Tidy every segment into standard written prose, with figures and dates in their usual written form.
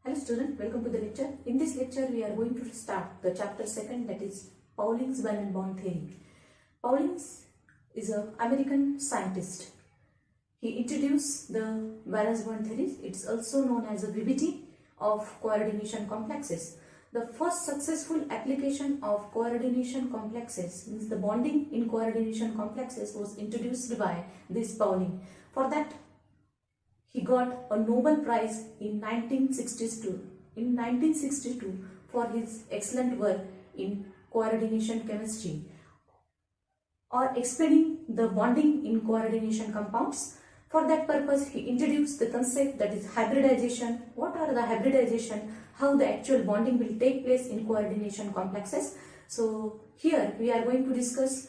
Hello student, welcome to the lecture. In this lecture we are going to start the chapter 2, that is Pauline's Valence Bond Theory. Pauline's is an American scientist. He introduced the Valence Bond Theory. It's also known as a VBT of coordination complexes. The first successful application of coordination complexes, means the bonding in coordination complexes, was introduced by this Pauline. For that he got a Nobel Prize in 1962. In 1962 for his excellent work in coordination chemistry, or explaining the bonding in coordination compounds. For that purpose, he introduced the concept, that is hybridization. What are the hybridization? How the actual bonding will take place in coordination complexes. So here we are going to discuss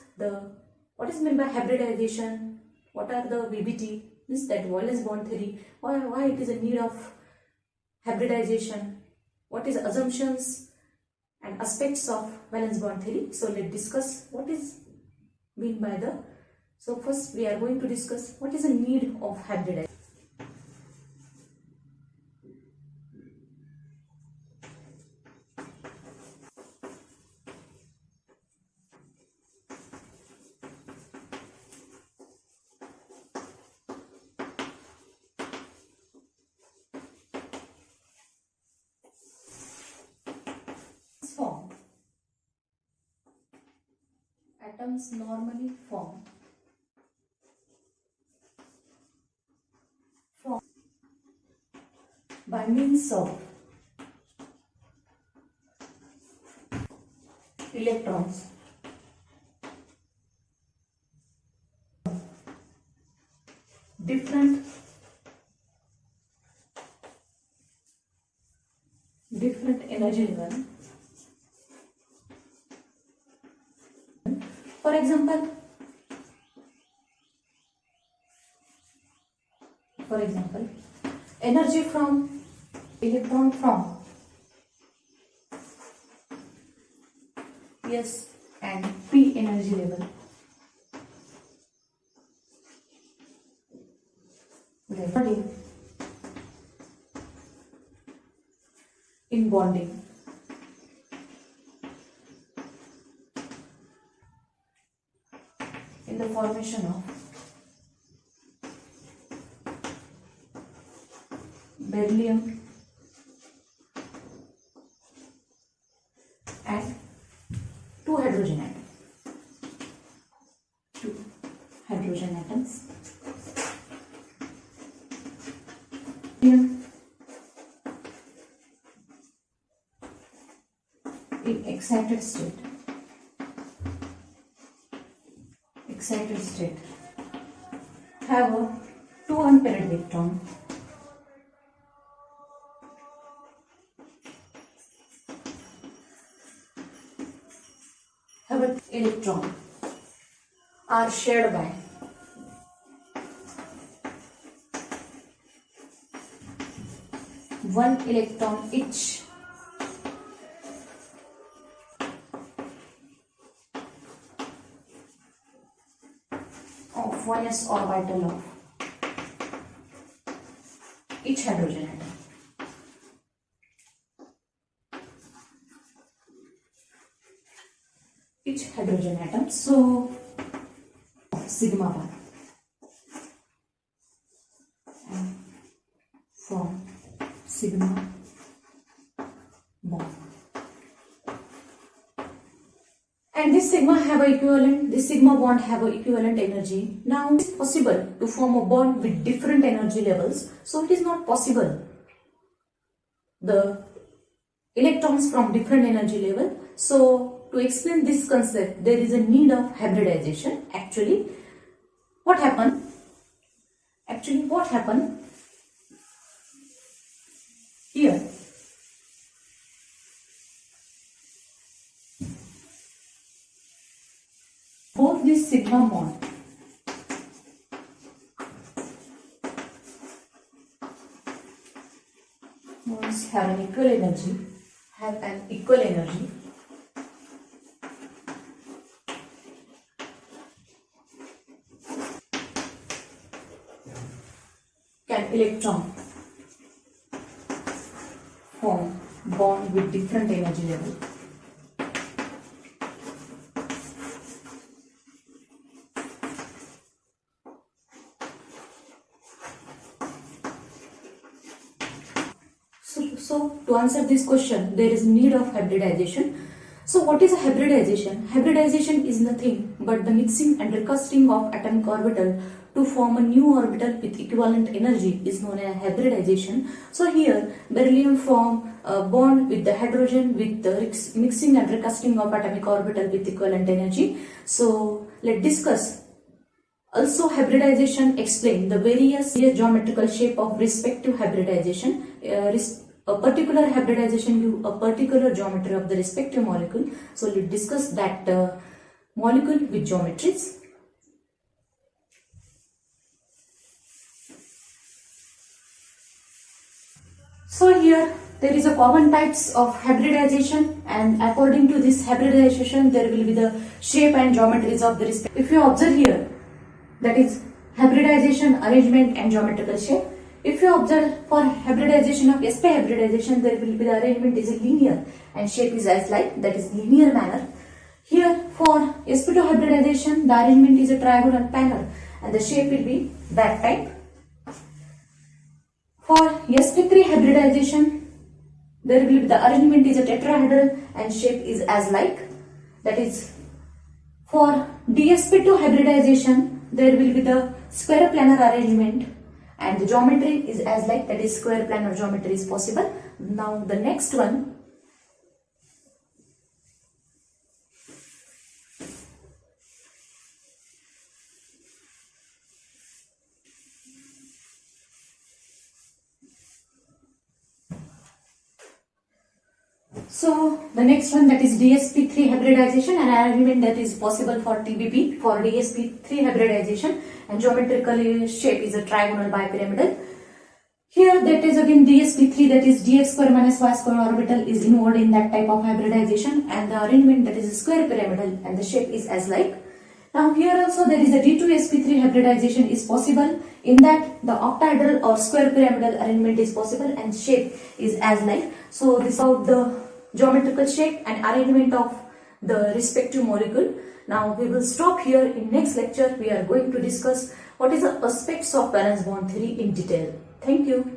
what is meant by hybridization, what are the VBT, means that Valence Bond Theory, why it is a need of hybridization, what is assumptions and aspects of Valence Bond Theory. So let's discuss what is mean by the. So first we are going to discuss what is the need of hybridization. Form. Atoms normally form by means of electrons. Different energy level. For example, energy from electron from S and P energy level. In bonding. In the formation of beryllium and two hydrogen atoms. In excited state have a 2 unpaired electron, have an electron are shared by one electron each. Of 1s orbital of each hydrogen atom. So sigma 1 and form sigma bond. And this sigma bond have a equivalent energy. Now it is possible to form a bond with different energy levels. So it is not possible the electrons from different energy level. So to explain this concept, there is a need of hybridization. Actually what happened here, both this sigma bond have an equal energy, can electron bond with different energy level. So to answer this question, there is need of hybridization. So what is a hybridization? Hybridization is nothing but the mixing and recasting of atomic orbital to form a new orbital with equivalent energy is known as hybridization. So here beryllium form a bond with the hydrogen with the mixing and recasting of atomic orbital with equivalent energy. So let's discuss. Also, hybridization explain the various geometrical shape of respective hybridization. A particular hybridization give a particular geometry of the respective molecule. So let's discuss that molecule with geometries. So here there is a common types of hybridization, and according to this hybridization there will be the shape and geometries of the respective. If you observe here, that is hybridization, arrangement and geometrical shape. If you observe for hybridization of sp hybridization, there will be the arrangement is linear and shape is as like, that is linear manner. Here for sp2 hybridization, the arrangement is a trigonal panel and the shape will be that type. For sp3 hybridization, there will be the arrangement is a tetrahedral and shape is as like, that is. For dsp2 hybridization, there will be the square planar arrangement and the geometry is as like, that is square planar geometry is possible. Now the next one, so the next one, that is dsp3 hybridization, and arrangement that is possible for TBP for dsp3 hybridization, and geometrical shape is a trigonal bipyramidal. Here that is again dsp3, that is dx square minus y square orbital is involved in that type of hybridization, and the arrangement that is a square pyramidal and the shape is as like. Now here also there is a d2sp3 hybridization is possible, in that the octahedral or square pyramidal arrangement is possible and shape is as like. So this is about the geometrical shape and arrangement of the respective molecule. Now we will stop here. In next lecture we are going to discuss what is the aspects of valence bond theory in detail. Thank you.